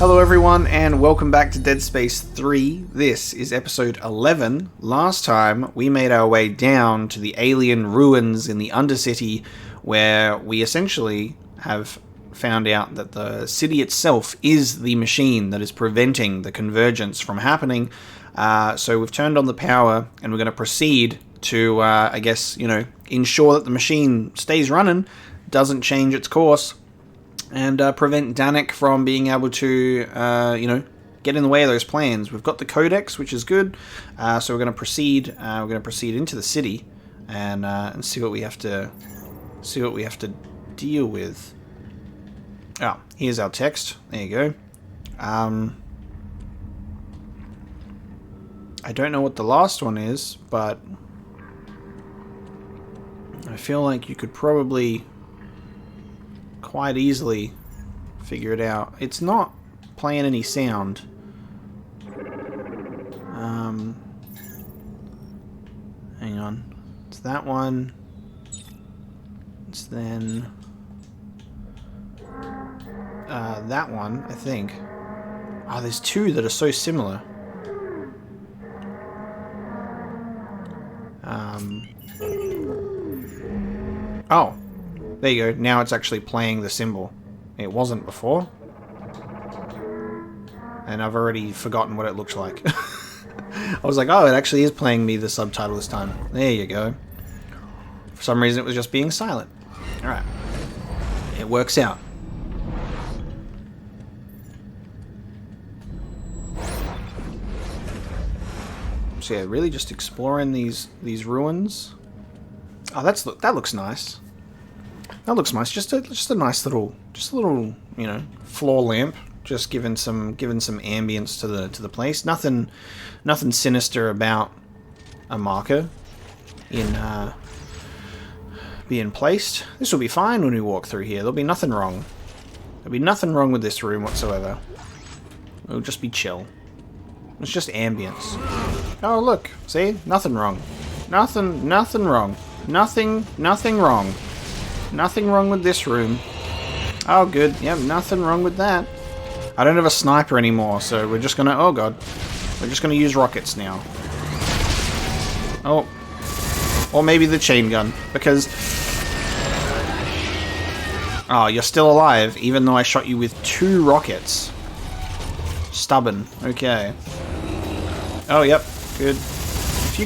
Hello everyone and welcome back to Dead Space 3. This is episode 11. Last time we made our way down to the alien ruins in the undercity where we essentially have found out that the city itself is the machine that is preventing the convergence from happening. So we've turned on the power and we're going to proceed to, ensure that the machine stays running, doesn't change its course, and prevent Dannik from being able to, get in the way of those plans. We've got the codex, which is good, so we're going to proceed. We're going to proceed into the city and see what we have to deal with. Oh, here's our text. There you go. I don't know what the last one is, but I feel like you could probably quite easily figure it out. It's not playing any sound. Hang on. It's that one. It's then that one, I think. Oh, there's two that are so similar. Oh, there you go. Now it's actually playing the symbol. It wasn't before. And I've already forgotten what it looks like. I was like, oh, it actually is playing me the subtitle this time. There you go. For some reason it was just being silent. Alright. It works out. So yeah, really just exploring these ruins. Oh, that looks nice. That looks nice. Just a nice little, floor lamp. Just giving some ambience to the place. Nothing sinister about a marker in being placed. This will be fine when we walk through here. There'll be nothing wrong. There'll be nothing wrong with this room whatsoever. It'll just be chill. It's just ambience. Oh look, see? Nothing wrong. Nothing wrong. Nothing wrong. Nothing wrong with this room. Oh, good. Yep, nothing wrong with that. I don't have a sniper anymore, so we're just gonna... Oh, God. We're just gonna use rockets now. Oh. Or maybe the chain gun, because... Oh, you're still alive, even though I shot you with 2 rockets. Stubborn. Okay. Oh, yep. Good. If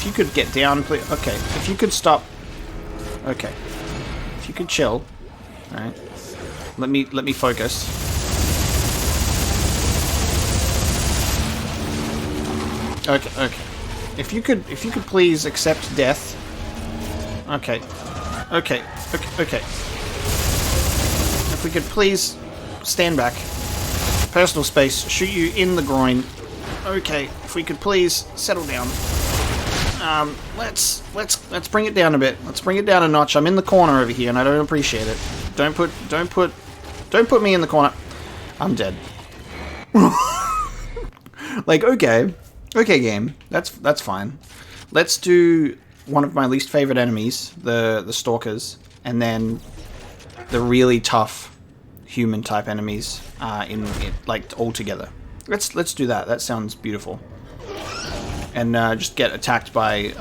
you could get down, please... Okay. If you could stop... Okay. If you could chill. Alright. Let me focus. Okay. If you could please accept death. Okay. If we could please stand back. Personal space. Shoot you in the groin. Okay. If we could please settle down. Let's bring it down a bit. Let's bring it down a notch. I'm in the corner over here, and I don't appreciate it. Don't put me in the corner. I'm dead. Like, okay, game. That's fine. Let's do one of my least favorite enemies, the stalkers, and then the really tough human type enemies all together. Let's do that. That sounds beautiful. And just get attacked by...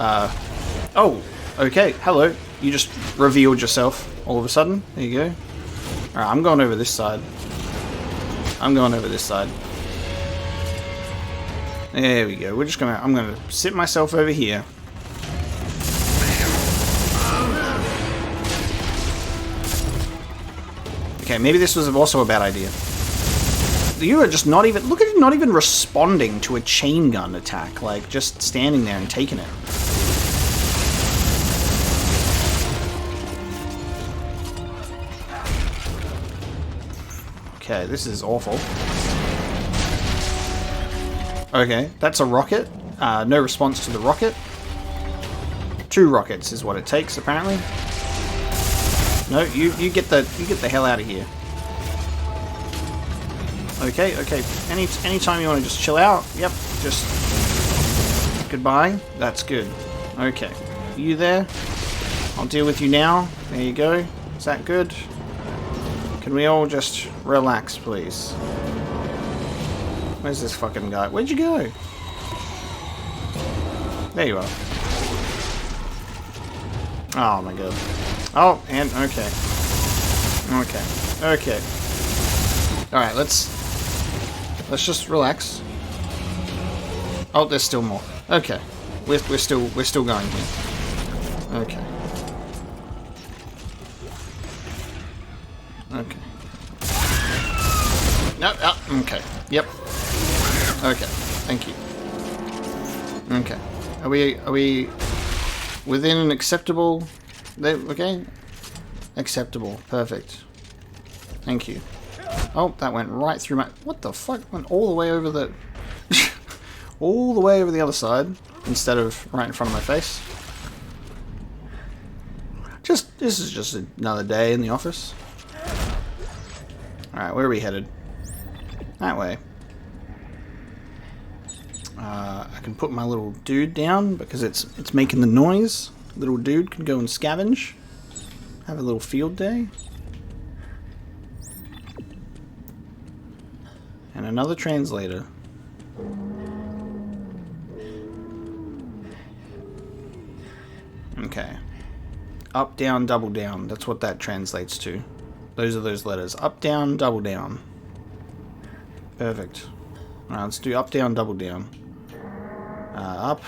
Oh, okay, hello. You just revealed yourself all of a sudden. There you go. Alright, I'm going over this side. There we go. I'm gonna sit myself over here. Okay, maybe this was also a bad idea. You are just not even... Look at it, not even responding to a chain gun attack. Like, just standing there and taking it. Okay, this is awful. Okay, that's a rocket. No response to the rocket. 2 rockets is what it takes, apparently. No, you get the hell out of here. Okay. Anytime you want to just chill out. Yep, just... Goodbye. That's good. Okay. You there? I'll deal with you now. There you go. Is that good? Can we all just relax, please? Where's this fucking guy? Where'd you go? There you are. Oh my god. Oh, and okay. Okay. Alright, let's just relax. Oh, there's still more. Okay. We're still going here. Okay. Okay. No, okay. Yep. Okay. Thank you. Okay. Are we within an acceptable... Okay. Acceptable. Perfect. Thank you. Oh, that went right through my... What the fuck? Went all the way over the... all the way over the other side, instead of right in front of my face. This is just another day in the office. Alright, where are we headed? That way. I can put my little dude down because it's making the noise. Little dude can go and scavenge. Have a little field day. And another translator. Okay. Up, down, double down. That's what that translates to. Those are those letters. Up, down, double down. Perfect. Alright, let's do up, down, double down. Up.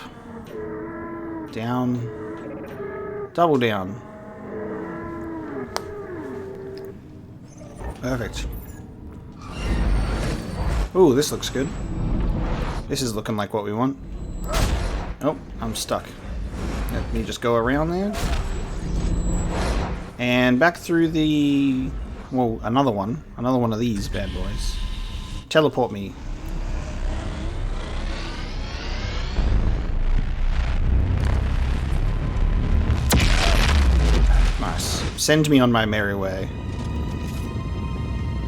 Down. Double down. Perfect. Ooh, this looks good. This is looking like what we want. Oh, I'm stuck. Let me just go around there. And back through the... Well, another one. Another one of these bad boys. Teleport me. Nice. Send me on my merry way.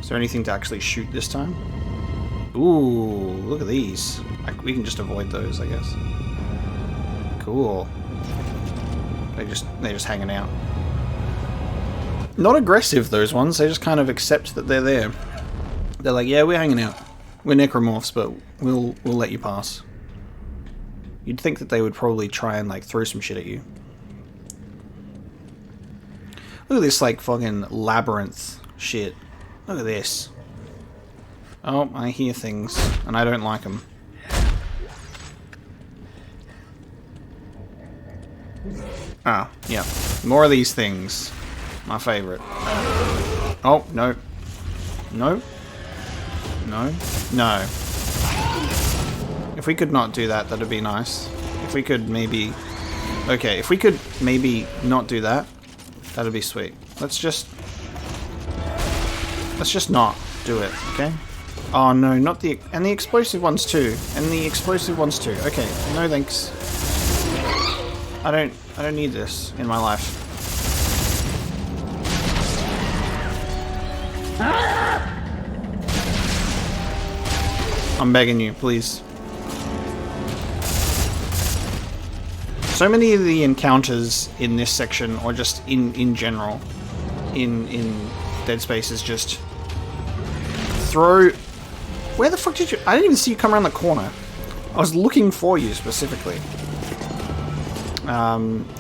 Is there anything to actually shoot this time? Ooh, look at these. We can just avoid those, I guess. Cool. They're just hanging out. Not aggressive, those ones. They just kind of accept that they're there. They're like, yeah, we're hanging out. We're necromorphs, but we'll let you pass. You'd think that they would probably try and like throw some shit at you. Look at this like fucking labyrinth shit. Look at this. Oh, I hear things, and I don't like them. Ah, yeah. More of these things. My favourite. Oh, no. No. No. No. If we could not do that, that'd be nice. If we could maybe... Okay, if we could maybe not do that, that'd be sweet. Let's just not do it, okay? Oh no, not the... And the explosive ones too. And the explosive ones too. Okay, no thanks. I don't need this in my life. I'm begging you, please. So many of the encounters in this section, or just in general, in Dead Space, is just throw... Where the fuck did you... I didn't even see you come around the corner. I was looking for you specifically.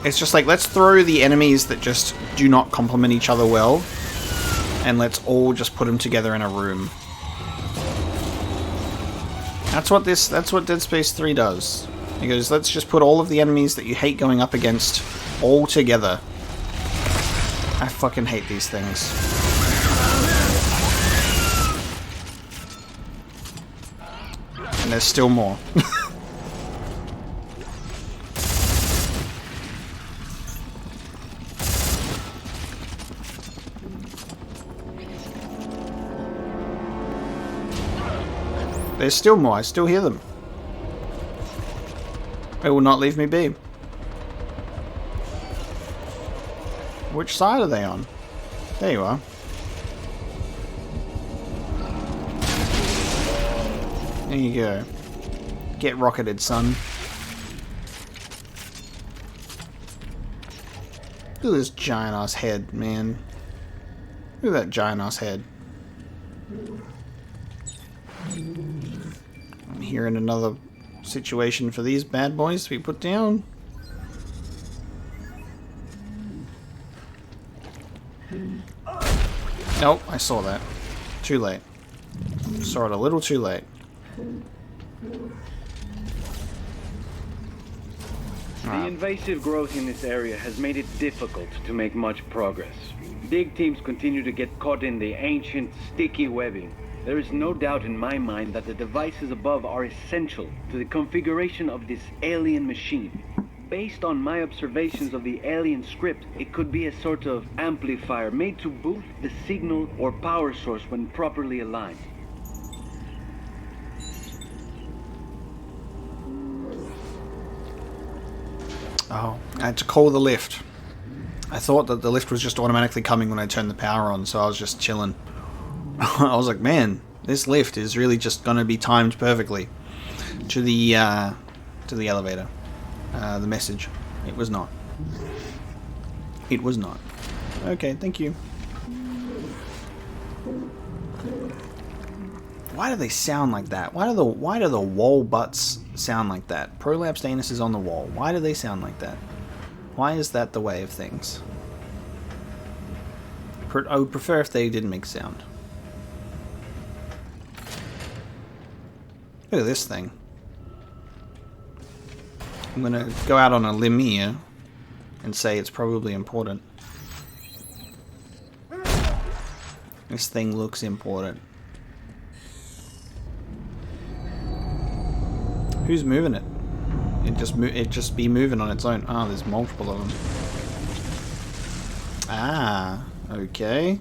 It's just like, let's throw the enemies that just do not complement each other well, and let's all just put them together in a room. That's what Dead Space 3 does. He goes, let's just put all of the enemies that you hate going up against all together. I fucking hate these things. And there's still more. There's still more. I still hear them. They will not leave me be. Which side are they on? There you are. There you go. Get rocketed, son. Look at this giant ass head, man. Look at that giant ass head. here in another situation for these bad boys to be put down. Nope, I saw that. Too late. Saw it a little too late. The invasive growth in this area has made it difficult to make much progress. Dig teams continue to get caught in the ancient, sticky webbing. There is no doubt in my mind that the devices above are essential to the configuration of this alien machine. Based on my observations of the alien script, it could be a sort of amplifier made to boost the signal or power source when properly aligned. Oh, I had to call the lift. I thought that the lift was just automatically coming when I turned the power on, so I was just chilling. I was like, man, this lift is really just going to be timed perfectly to the elevator. The message. It was not. It was not. Okay, thank you. Why do they sound like that? Why do the wall butts sound like that? Prolapsed anus is on the wall. Why do they sound like that? Why is that the way of things? I would prefer if they didn't make sound. Look at this thing. I'm gonna go out on a limb here and say it's probably important. This thing looks important. Who's moving it? It just be moving on its own. Ah, there's multiple of them. Ah, okay.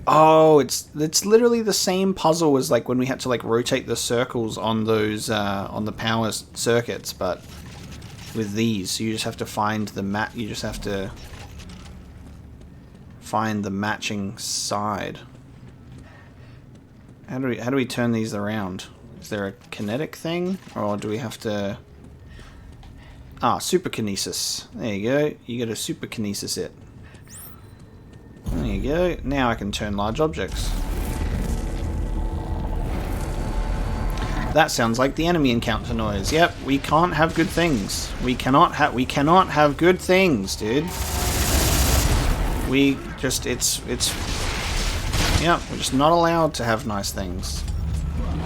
Oh, it's literally the same puzzle as like when we had to like rotate the circles on those on the power circuits, but with these, so you just have to find the You just have to find the matching side. How do we turn these around? Is there a kinetic thing, or do we have to? Ah, superkinesis. There you go. You get a superkinesis it. There you go. Now I can turn large objects. That sounds like the enemy encounter noise. Yep, we can't have good things. We cannot have good things, dude. Yep, we're just not allowed to have nice things.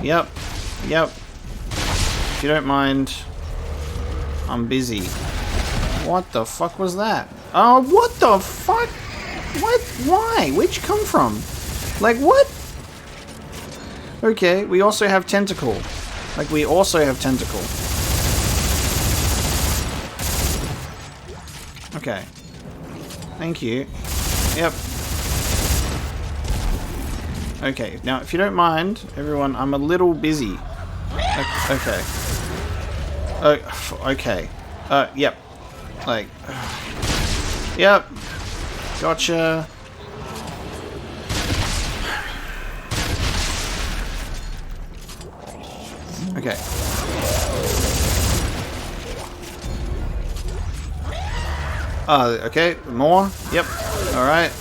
Yep. If you don't mind, I'm busy. What the fuck was that? Oh, what the fuck? What? Why? Where'd you come from? Like, what? Okay, we also have tentacle. Like, we also have tentacle. Okay. Thank you. Yep. Okay, now, if you don't mind, everyone, I'm a little busy. Okay. Okay. Yep. Like... Yep. Gotcha. Okay. Okay. More. Yep. Alright.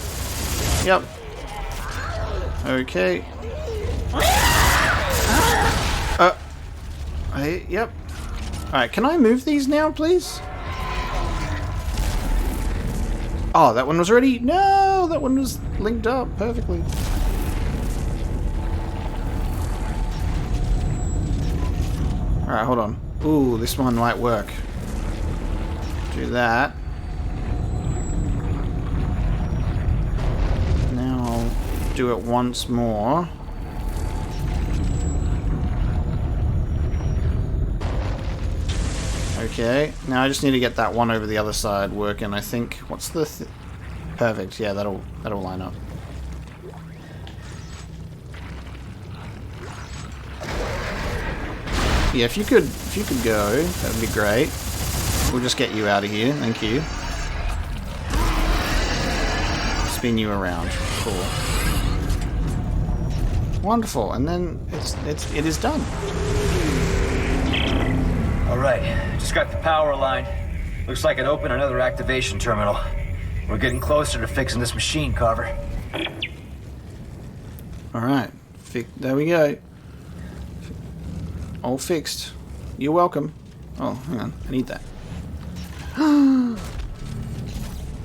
Yep. Okay. Yep. Alright, can I move these now, please? Oh, that one was already... No! That one was linked up perfectly. Alright, hold on. Ooh, this one might work. Do that. Now I'll do it once more. Okay, now I just need to get that one over the other side working, I think. What's the... Perfect, yeah, that'll line up. Yeah, if you could go, that'd be great. We'll just get you out of here, thank you. Spin you around, cool. Wonderful, and then it is done. Alright, just got the power line. Looks like it opened another activation terminal. We're getting closer to fixing this machine, Carver. Alright, there we go. All fixed. You're welcome. Oh, hang on. I need that.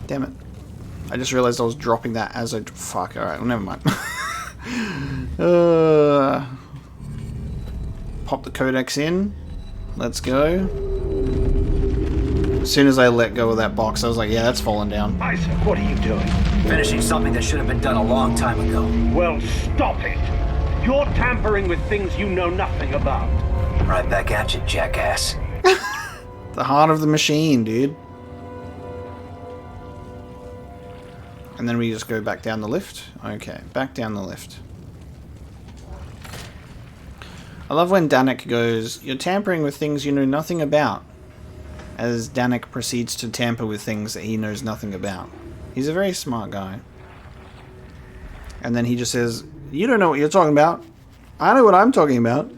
Damn it. I just realized I was dropping that as I... Fuck, alright. Well, never mind. Pop the codex in. Let's go. As soon as I let go of that box, I was like, yeah, that's fallen down. Isaac, what are you doing? Finishing something that should have been done a long time ago. Well, stop it! You're tampering with things you know nothing about. Right back at you, jackass. The heart of the machine, dude. And then we just go back down the lift. Okay, back down the lift. I love when Dannik goes, "You're tampering with things you know nothing about," as Dannik proceeds to tamper with things that he knows nothing about. He's a very smart guy. And then he just says, "You don't know what you're talking about. I know what I'm talking about.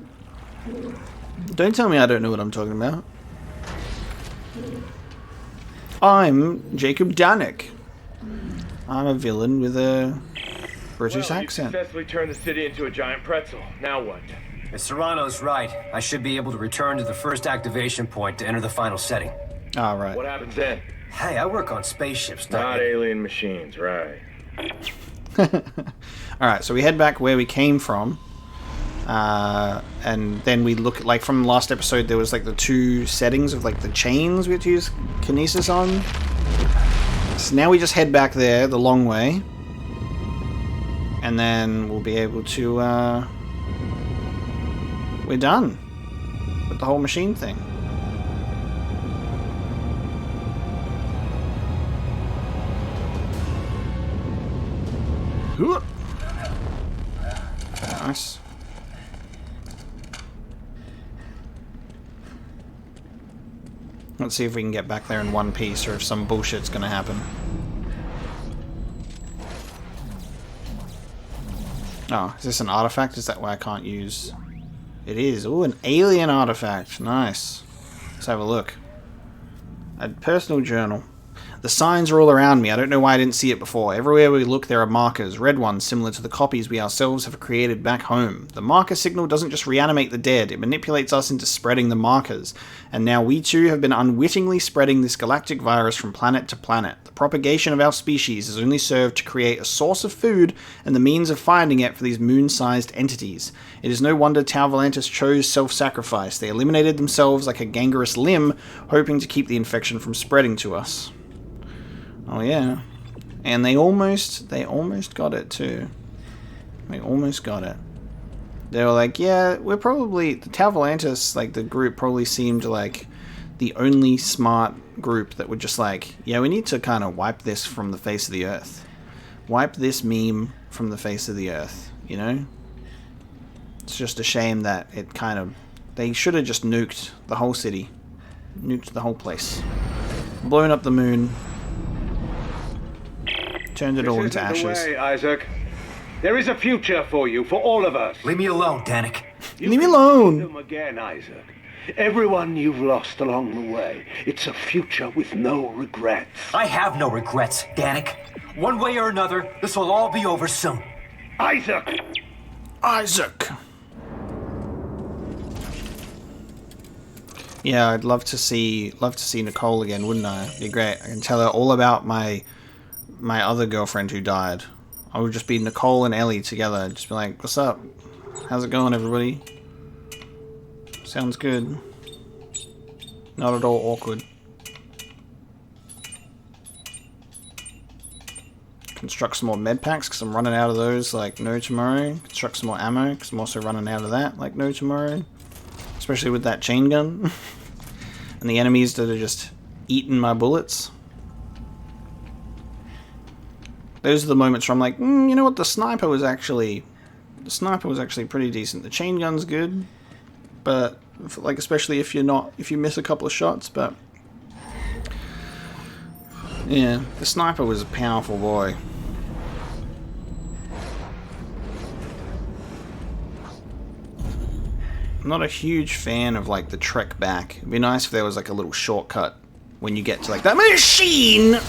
Don't tell me I don't know what I'm talking about. I'm Jacob Dannik. I'm a villain with a British accent." You successfully turned the city into a giant pretzel. Now what? If Serrano's right, I should be able to return to the first activation point to enter the final setting. Ah, right. What happens then? Hey, I work on spaceships, Not alien machines, right? Alright, so we head back where we came from. And then we look, like from the last episode, there was like the two settings of like the chains we had to use kinesis on. So now we just head back there the long way. And then we'll be able to, we're done with the whole machine thing. Nice. Let's see if we can get back there in one piece or if some bullshit's gonna happen. Oh, is this an artifact? Is that why I can't use... It is. Ooh, an alien artifact. Nice. Let's have a look. A personal journal. The signs are all around me. I don't know why I didn't see it before. Everywhere we look, there are markers. Red ones, similar to the copies we ourselves have created back home. The marker signal doesn't just reanimate the dead. It manipulates us into spreading the markers. And now we too have been unwittingly spreading this galactic virus from planet to planet. The propagation of our species has only served to create a source of food and the means of finding it for these moon-sized entities. It is no wonder Tau Volantis chose self-sacrifice. They eliminated themselves like a gangrenous limb, hoping to keep the infection from spreading to us. Oh yeah, and they almost got it too. They almost got it. They were like, yeah, we're probably, the Tau Volantis, like the group probably seemed like the only smart group that would just like, yeah, we need to kind of wipe this from the face of the earth. Wipe this meme from the face of the earth, you know? It's just a shame that it kind of, they should have just nuked the whole city. Nuked the whole place. Blown up the moon. Turned it all into ashes. This isn't the way, Isaac. There is a future for you, for all of us. Leave me alone, Dannik. Leave me alone. Them again, Isaac. Everyone you've lost along the way. It's a future with no regrets. I have no regrets, Dannik. One way or another, this will all be over soon. Isaac! Isaac! Yeah, I'd love to see Nicole again, wouldn't I? It'd be great. I can tell her all about my other girlfriend who died. I would just be Nicole and Ellie together. Just be like, what's up? How's it going, everybody? Sounds good. Not at all awkward. Construct some more med packs, because I'm running out of those like no tomorrow. Construct some more ammo, because I'm also running out of that like no tomorrow. Especially with that chain gun. And the enemies that are just eating my bullets. Those are the moments where I'm like, you know what, the sniper was actually pretty decent. The chain gun's good, but like especially if you miss a couple of shots, but yeah, the sniper was a powerful boy. I'm not a huge fan of like the trek back. It'd be nice if there was like a little shortcut when you get to like that machine.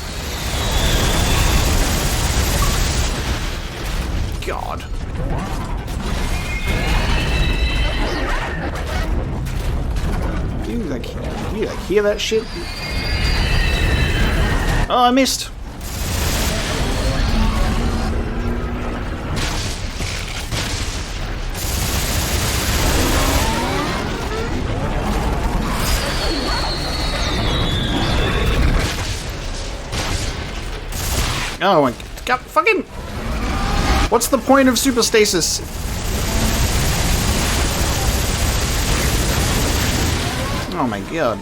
God. You hear that shit? Oh, I missed. Oh my god, fucking... What's the point of super stasis? Oh my god.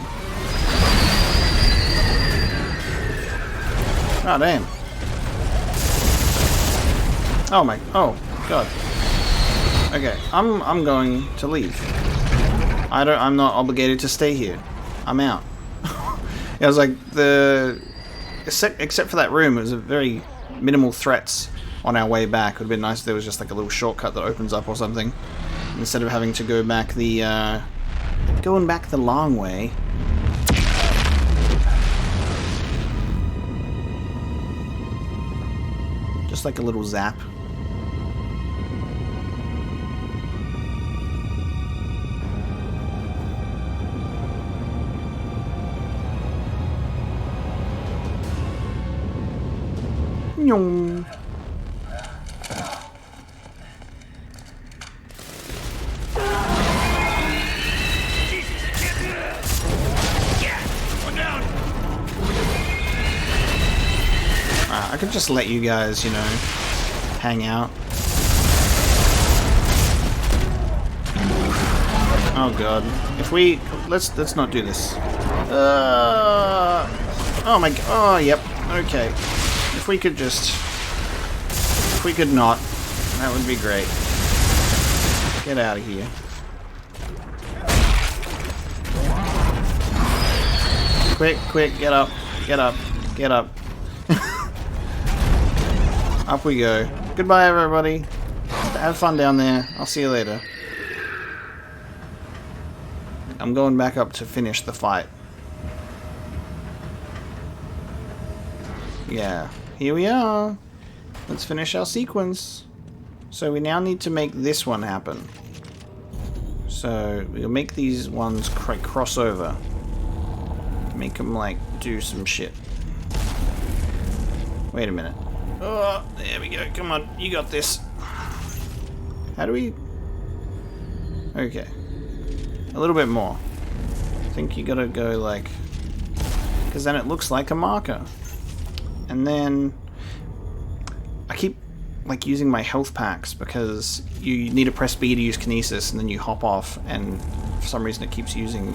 Oh damn. Oh my... Oh god. Okay, I'm going to leave. I'm not obligated to stay here. I'm out. It was like the... Except for that room, it was a very minimal threats on our way back. It would have been nice if there was just like a little shortcut that opens up or something, instead of having to go back the going back the long way. Just like a little zap. Nyong. I could just let you guys, you know, hang out. Oh god. If we... Let's not do this. Oh my god. Oh, yep. Okay. If we could just... If we could not, that would be great. Get out of here. Quick, quick, get up. Get up. Get up. Up we go. Goodbye, everybody. Have fun down there. I'll see you later. I'm going back up to finish the fight. Yeah. Here we are. Let's finish our sequence. So we now need to make this one happen. So we'll make these ones cross over. Make them, like, do some shit. Wait a minute. Oh, there we go. Come on, you got this. How do we... Okay. A little bit more. I think you gotta go like... Because then it looks like a marker. And then... I keep like using my health packs because you need to press B to use kinesis and then you hop off and for some reason it keeps using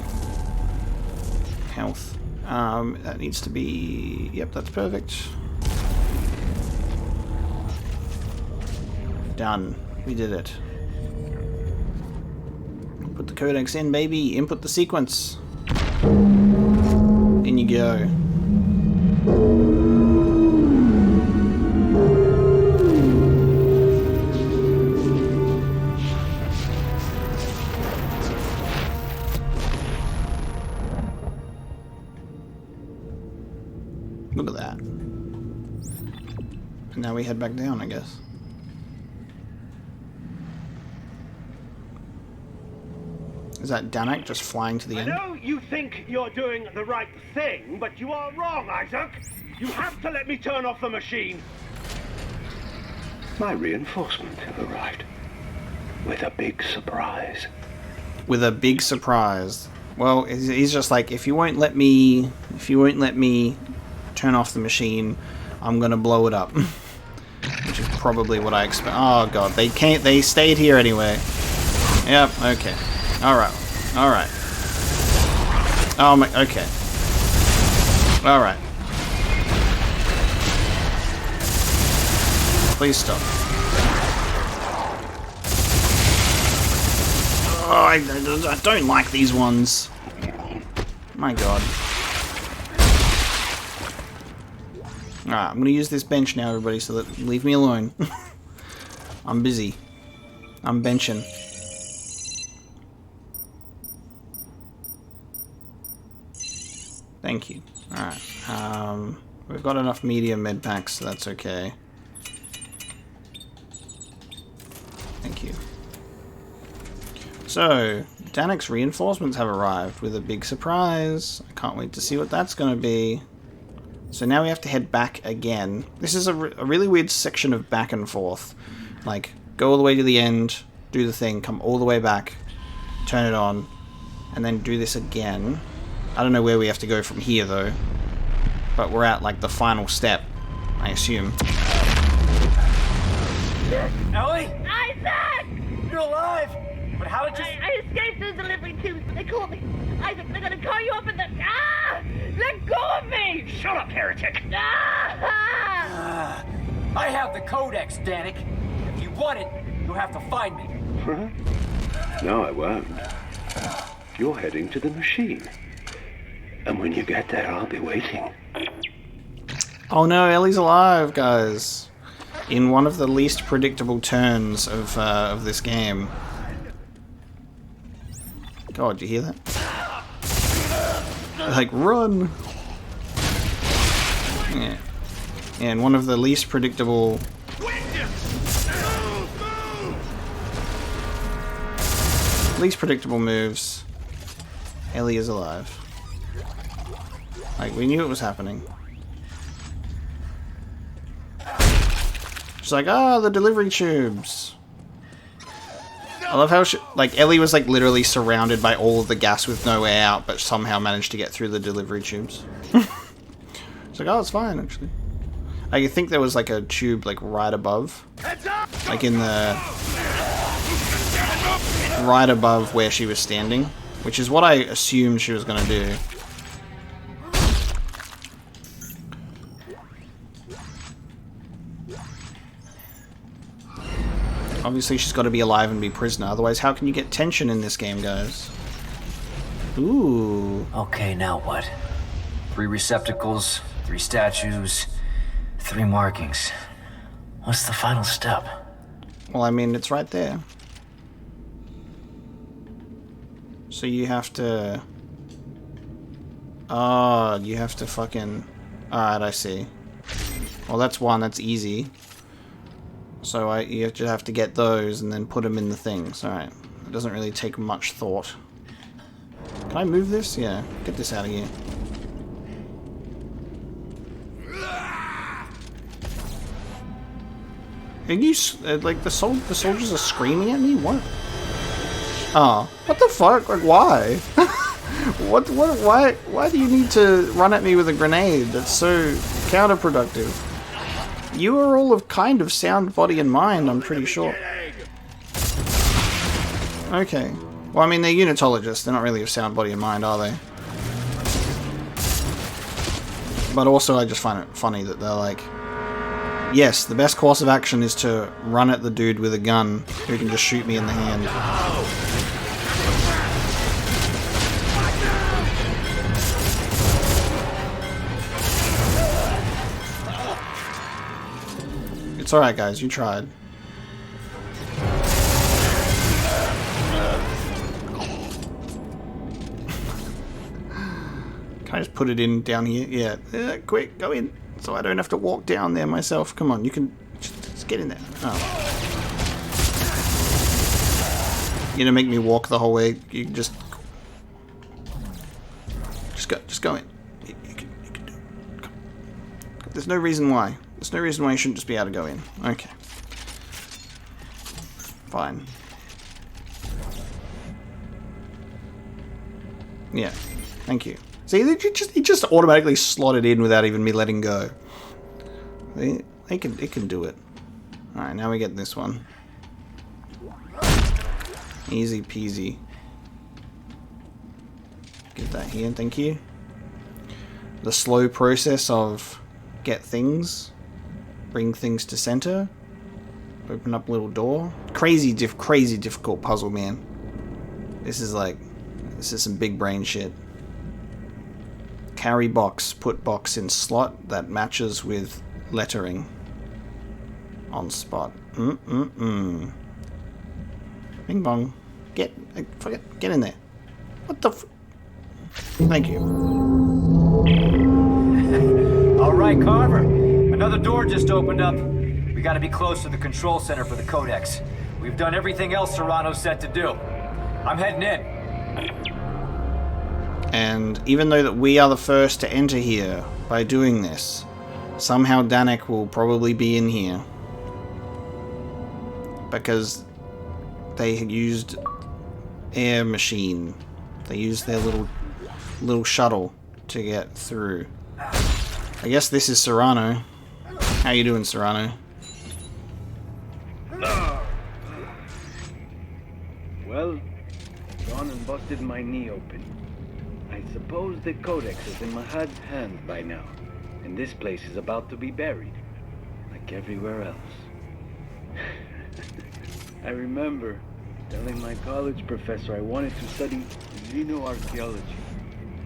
health. That needs to be... Yep, that's perfect. Done. We did it. Put the codex in, baby. Input the sequence. In you go. Look at that. And now we head back down, I guess. Is that Dannik just flying to the end? I know you think you're doing the right thing, but you are wrong, Isaac. You have to let me turn off the machine. My reinforcement have arrived. With a big surprise. With a big surprise. Well, he's just like, if you won't let me turn off the machine, I'm gonna blow it up. Which is probably what I expect. Oh god, they stayed here anyway. Yep, okay. Alright. Alright. Oh my, okay. Alright. Please stop. Oh, I don't like these ones. My god. Alright, I'm gonna use this bench now, everybody, so that leave me alone. I'm busy. I'm benching. Thank you. Alright. We've got enough medium med packs, so that's okay. Thank you. So, Dannik's reinforcements have arrived with a big surprise. I can't wait to see what that's going to be. So now we have to head back again. This is a really weird section of back and forth. Like, go all the way to the end, do the thing, come all the way back, turn it on, and then do this again. I don't know where we have to go from here, though. But we're at, like, the final step, I assume. Ellie? Isaac! You're alive! But how did you... I escaped those delivery tubes, but they caught me. Isaac, they're gonna call you up in the... Ah! Let go of me! Shut up, heretic! Ah! I have the Codex, Dannik. If you want it, you'll have to find me. No, I won't. You're heading to the machine. And when you get there, I'll be waiting. Oh no, Ellie's alive, guys. In one of the least predictable turns of this game. God, do you hear that? Like, run! Yeah. And one of the least predictable... least predictable moves. Ellie is alive. Like, we knew it was happening. She's like, ah, the delivery tubes. I love how like Ellie was like literally surrounded by all of the gas with no way out, but somehow managed to get through the delivery tubes. It's like, oh, it's fine actually. I think there was like a tube like right above, like in the right above where she was standing, which is what I assumed she was gonna do. Obviously, she's got to be alive and be prisoner. Otherwise, how can you get tension in this game, guys? Ooh. Okay, now what? 3 receptacles, 3 statues, 3 markings. What's the final step? Well, I mean, it's right there. So you have to... Oh, you have to fucking... Alright, I see. Well, that's one. That's easy. So you just have to get those and then put them in the things. Alright. It doesn't really take much thought. Can I move this? Yeah. Get this out of here. Are you... like, the soldiers are screaming at me? What? Oh. What the fuck? Like, why? Why do you need to run at me with a grenade? That's so counterproductive. You are all of kind of sound body and mind, I'm pretty sure. Okay. Well, I mean, they're unitologists. They're not really of sound body and mind, are they? But also, I just find it funny that they're like, yes, the best course of action is to run at the dude with a gun who can just shoot me in the hand. It's alright, guys. You tried. Can I just put it in down here? Yeah. Quick, go in. So I don't have to walk down there myself. Come on, you can... Just get in there. Oh. You're gonna make me walk the whole way? You can just... Just go in. You can do it. Come. There's no reason why. There's no reason why you shouldn't just be able to go in. Okay. Fine. Yeah. Thank you. See, he just automatically slotted in without even me letting go. It can do it. Alright, now we get this one. Easy peasy. Get that here, thank you. The slow process of get things. Bring things to center. Open up a little door. Crazy difficult puzzle, man. This is some big brain shit. Carry box. Put box in slot that matches with lettering. On spot. Bing bong. Get in there. What the f... Thank you. Alright, Carver. Another door just opened up. We gotta be close to the control center for the Codex. We've done everything else Serrano said to do. I'm heading in. And even though that we are the first to enter here by doing this, somehow Dannik will probably be in here. Because they had used air machine. They used their little shuttle to get through. I guess this is Serrano. How you doing, Serrano? Well, gone and busted my knee open. I suppose the codex is in Mahad's hands by now, and this place is about to be buried, like everywhere else. I remember telling my college professor I wanted to study xenoarchaeology.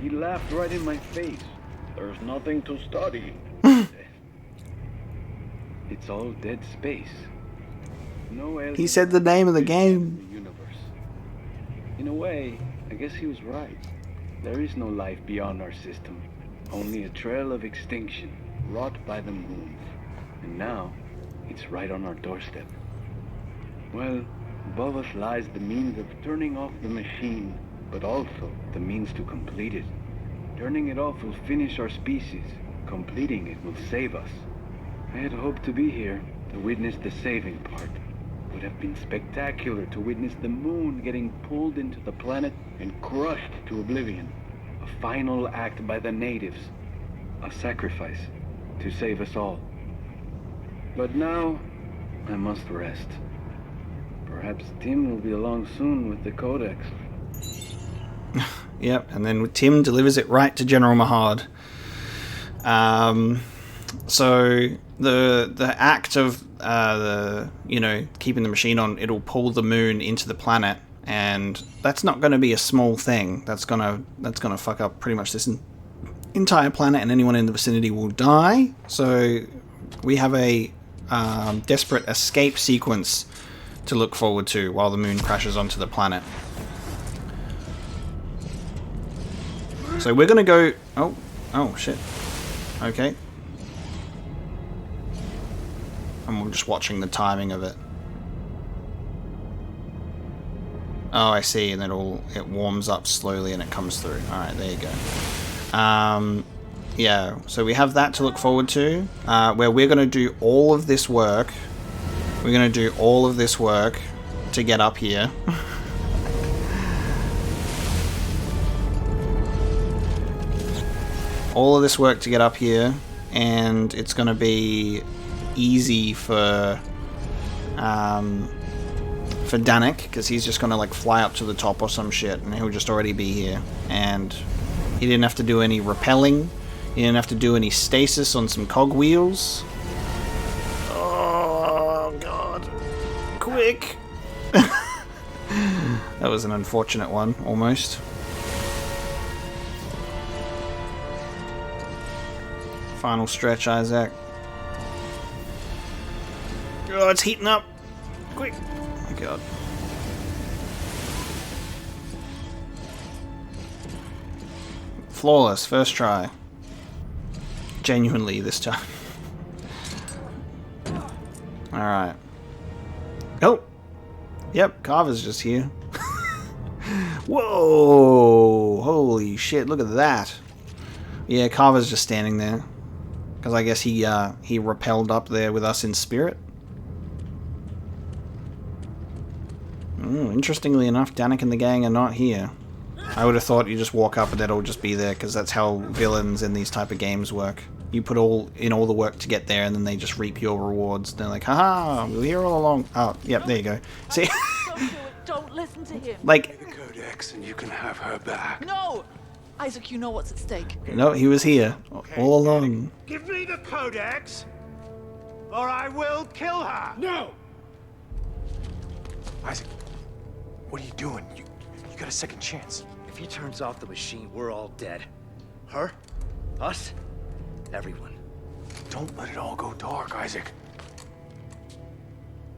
He laughed right in my face. There's nothing to study. It's all dead space. No alien. He said the name of the game. The universe. In a way, I guess he was right. There is no life beyond our system. Only a trail of extinction, wrought by the moons. And now, it's right on our doorstep. Well, above us lies the means of turning off the machine, but also the means to complete it. Turning it off will finish our species. Completing it will save us. I had hoped to be here to witness the saving part. It would have been spectacular to witness the moon getting pulled into the planet and crushed to oblivion. A final act by the natives. A sacrifice to save us all. But now, I must rest. Perhaps Tim will be along soon with the codex. Yep, and then Tim delivers it right to General Mahad. So the act of keeping the machine on, it'll pull the moon into the planet, and that's not going to be a small thing. That's gonna fuck up pretty much this entire planet, and anyone in the vicinity will die. So we have a desperate escape sequence to look forward to while the moon crashes onto the planet. So we're gonna go... Oh shit. Okay. I'm just watching the timing of it. Oh, I see, and it warms up slowly and it comes through. Alright, there you go. Yeah, so we have that to look forward to, where we're gonna do all of this work. We're gonna do all of this work to get up here. All of this work to get up here, and it's going to be easy for Dannik, because he's just going to like fly up to the top or some shit, and he'll just already be here. And he didn't have to do any rappelling, he didn't have to do any stasis on some cogwheels. Oh god, quick! That was an unfortunate one, almost. Final stretch, Isaac. Oh, it's heating up. Quick. Oh, God. Flawless. First try. Genuinely this time. Alright. Oh! Yep, Carver's just here. Whoa! Holy shit, look at that. Yeah, Carver's just standing there. Because I guess he rappelled up there with us in spirit. Interestingly enough, Dannik and the gang are not here. I would have thought you just walk up and they'd all just be there, because that's how villains in these type of games work. You put all the work to get there, and then they just reap your rewards. They're like, haha, we were here all along. Oh, yep, there you go. See? Don't listen to him. Like... The Codex, and you can have her back. No! Isaac, you know what's at stake. No, he was here all along. Give me the Codex, or I will kill her. No! Isaac, what are you doing? You got a second chance. If he turns off the machine, we're all dead. Her? Us? Everyone. Don't let it all go dark, Isaac.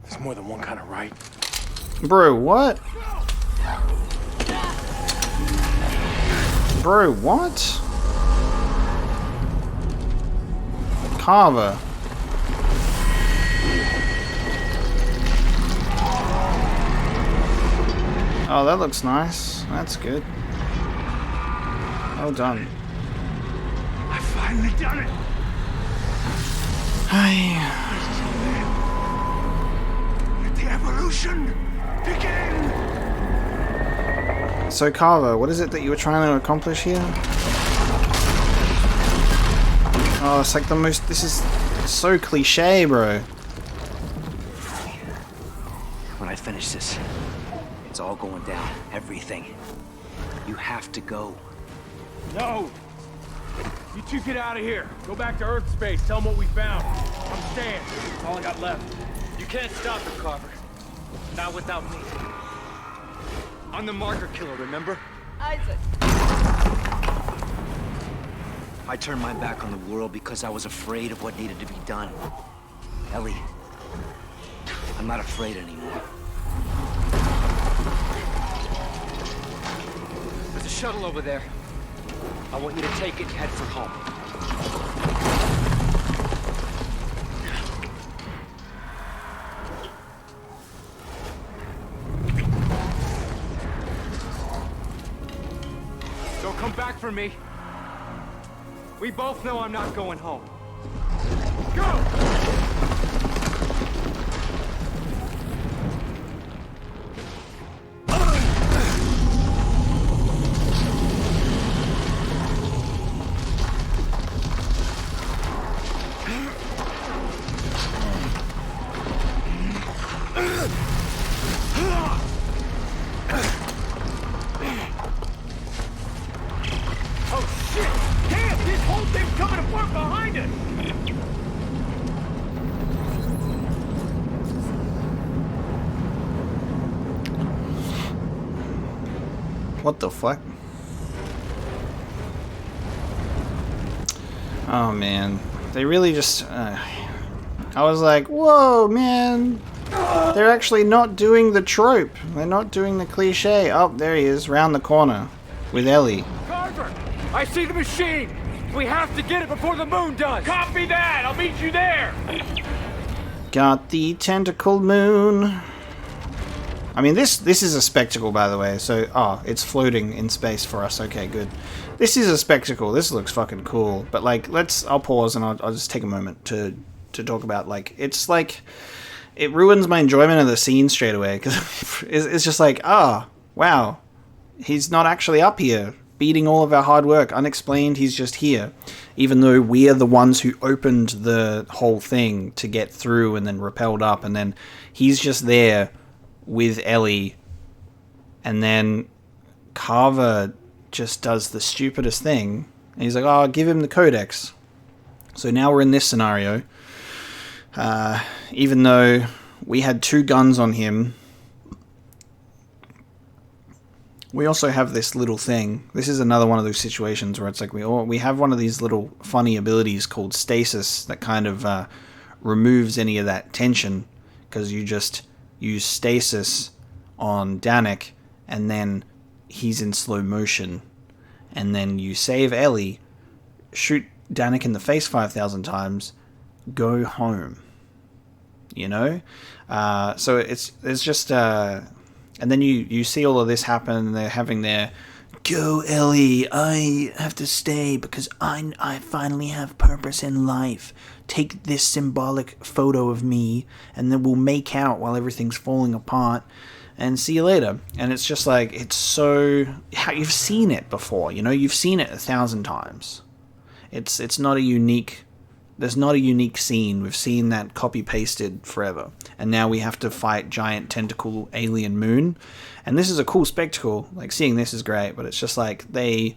There's more than one kind of right. Bro, what? Bro, what? Carver. Oh, that looks nice. That's good. Well done. I finally done it. Hi. Let the evolution begin. So, Carver, what is it that you were trying to accomplish here? Oh, it's like the most... This is so cliche, bro. When I finish this, it's all going down. Everything. You have to go. No! You two get out of here. Go back to Earth space. Tell them what we found. I'm staying. That's all I got left. You can't stop it, Carver. Not without me. I'm the marker killer, remember? Isaac. I turned my back on the world because I was afraid of what needed to be done. Ellie, I'm not afraid anymore. There's a shuttle over there. I want you to take it and head for home. Don't come back for me. We both know I'm not going home. Go! What the fuck? Oh man, they really just... I was like, whoa man, they're actually not doing the trope. They're not doing the cliche. Oh, there he is, round the corner with Ellie. Carver! I see the machine! We have to get it before the moon does! Copy that! I'll meet you there! Got the tentacle moon. I mean, this is a spectacle, by the way. So, oh, it's floating in space for us. Okay, good. This is a spectacle. This looks fucking cool. But like, I'll pause and I'll just take a moment to talk about, like, it's like, it ruins my enjoyment of the scene straight away because it's just like, ah, oh, wow, he's not actually up here beating all of our hard work unexplained. He's just here, even though we're the ones who opened the whole thing to get through and then rappelled up, and then he's just there with Ellie, and then Carver just does the stupidest thing, and he's like, oh, give him the codex. So now we're in this scenario. Even though we had 2 guns on him, we also have this little thing. This is another one of those situations where it's like we have one of these little funny abilities called stasis that kind of removes any of that tension, because you just use stasis on Dannik, and then he's in slow motion, and then you save Ellie, shoot Dannik in the face 5,000 times, go home. You know? So it's just and then you see all of this happen, and they're having their go Ellie, I have to stay because I finally have purpose in life. Take this symbolic photo of me, and then we'll make out while everything's falling apart, and see you later. And it's just like, it's so... You've seen it before, you know? You've seen it 1,000 times. It's not a unique... There's not a unique scene. We've seen that copy-pasted forever. And now we have to fight giant tentacle alien moon. And this is a cool spectacle. Like, seeing this is great, but it's just like, they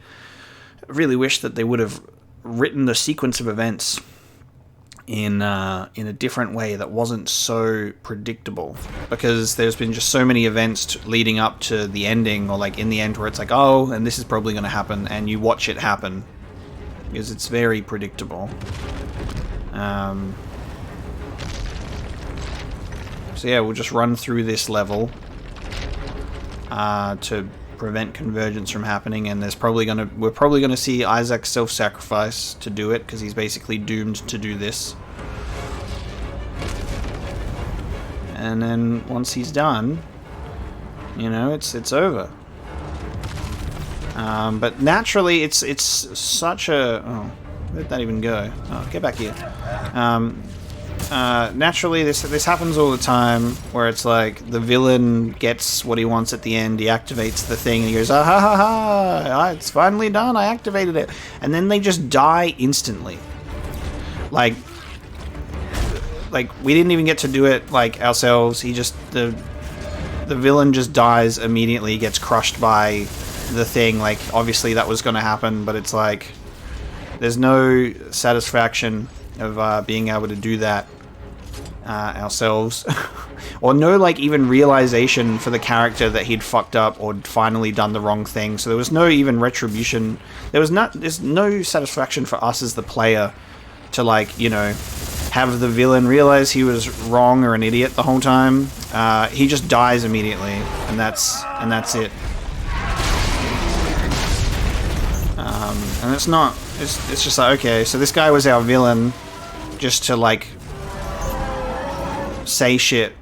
really wish that they would have written the sequence of events in a different way that wasn't so predictable, because there's been just so many events leading up to the ending, or like in the end, where it's like, oh, and this is probably going to happen, and you watch it happen because it's very predictable. So yeah, we'll just run through this level to prevent Convergence from happening, and we're probably gonna see Isaac self-sacrifice to do it, because he's basically doomed to do this. And then once he's done, You know, it's over. But naturally, it's such a... Oh, where'd that even go? Oh, get back here. Naturally, this happens all the time, where it's like, the villain gets what he wants at the end, he activates the thing, and he goes, ah ha ha ha, it's finally done, I activated it. And then they just die instantly. Like, we didn't even get to do it, like, ourselves. He just... The villain just dies immediately, gets crushed by the thing. Like, obviously that was going to happen, but it's like... There's no satisfaction of being able to do that ourselves. Or no, like, even realization for the character that he'd fucked up or finally done the wrong thing. So there was no even retribution. There's no satisfaction for us as the player to, like, you know, have the villain realize he was wrong or an idiot the whole time. He just dies immediately, and that's it. And it's not... It's just like, okay, so this guy was our villain just to, like, say shit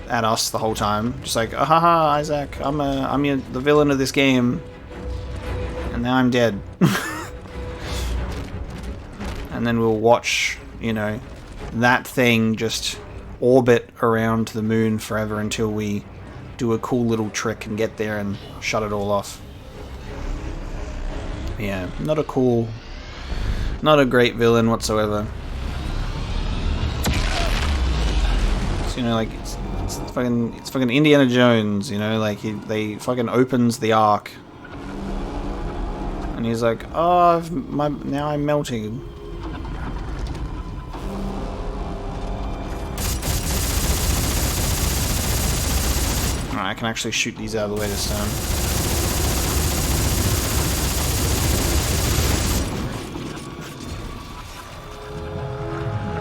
at us the whole time. Just like, ah, haha, Isaac, I'm the villain of this game, and now I'm dead. And then we'll watch, you know, that thing just orbit around the moon forever until we do a cool little trick and get there and shut it all off. Yeah, not a great villain whatsoever. So, you know, like, it's fucking Indiana Jones, you know, like, they fucking opens the Ark, and he's like, oh, now I'm melting. Alright, I can actually shoot these out of the way this time.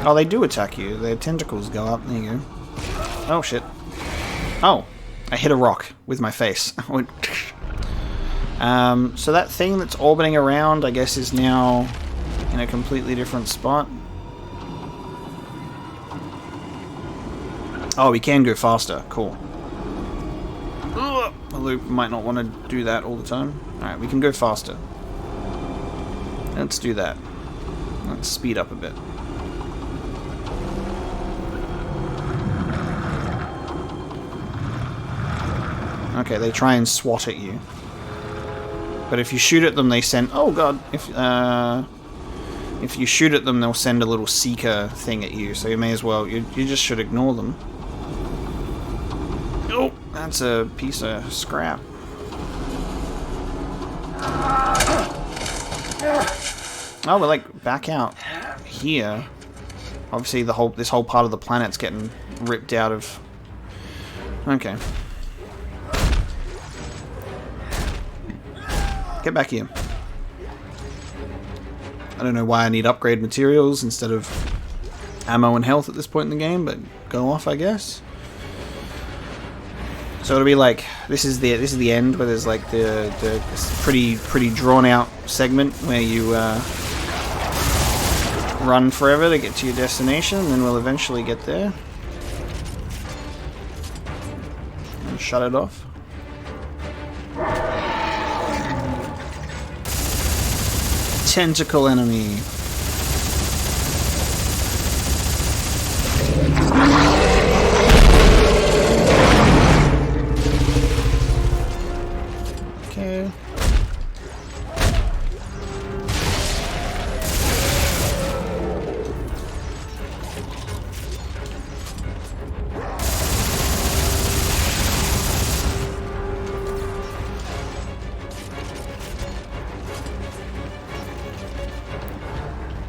Oh, they do attack you. Their tentacles go up. There you go. Oh, shit. Oh, I hit a rock with my face. So that thing that's orbiting around, I guess, is now in a completely different spot. Oh, we can go faster. Cool. Although we might not want to do that all the time. Alright, we can go faster. Let's do that. Let's speed up a bit. Okay, they try and swat at you. But if you shoot at them, they send... Oh, God. If you shoot at them, they'll send a little seeker thing at you. So you may as well... You just should ignore them. Oh, that's a piece of scrap. Oh, we're like back out here. Obviously, this whole part of the planet's getting ripped out of... Okay. Get back here. I don't know why I need upgrade materials instead of ammo and health at this point in the game, but go off, I guess. So it'll be like, this is the end, where there's like the pretty drawn out segment where you run forever to get to your destination, and then we'll eventually get there and shut it off. Tentacle enemy. Okay.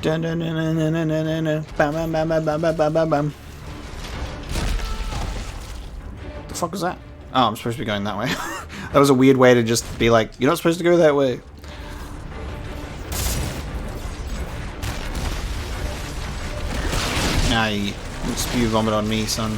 Dun dun dun dun dun dun dun dun. Bam bam bam bam bam bam bam bam. What the fuck was that? Oh, I'm supposed to be going that way. That was a weird way to just be like, you're not supposed to go that way. Nah, you spew vomit on me, son.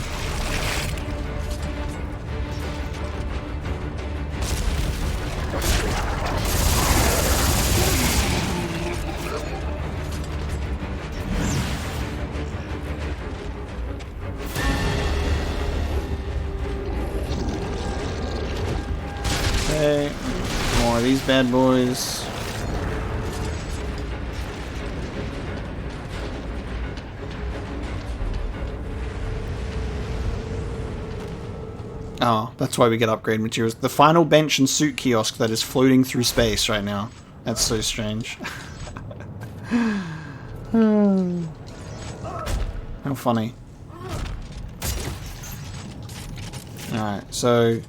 Okay. More of these bad boys. Oh, that's why we get upgrade materials. The final bench and suit kiosk that is floating through space right now. That's so strange. How funny. Alright, so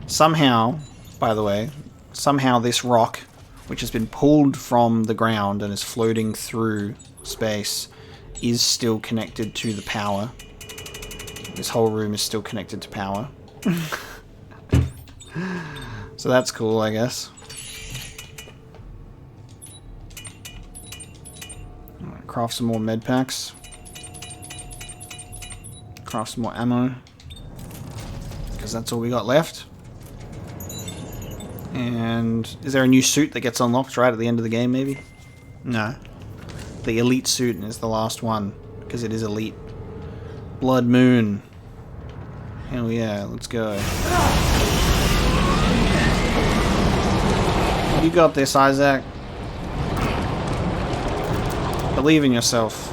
somehow, by the way, somehow this rock, which has been pulled from the ground and is floating through space, is still connected to the power. This whole room is still connected to power. So that's cool, I guess. Alright, craft some more med packs. Craft some more ammo. Because that's all we got left. And is there a new suit that gets unlocked right at the end of the game, maybe? No. The elite suit is the last one, because it is elite. Blood Moon. Hell yeah, let's go. You got this, Isaac. Believe in yourself.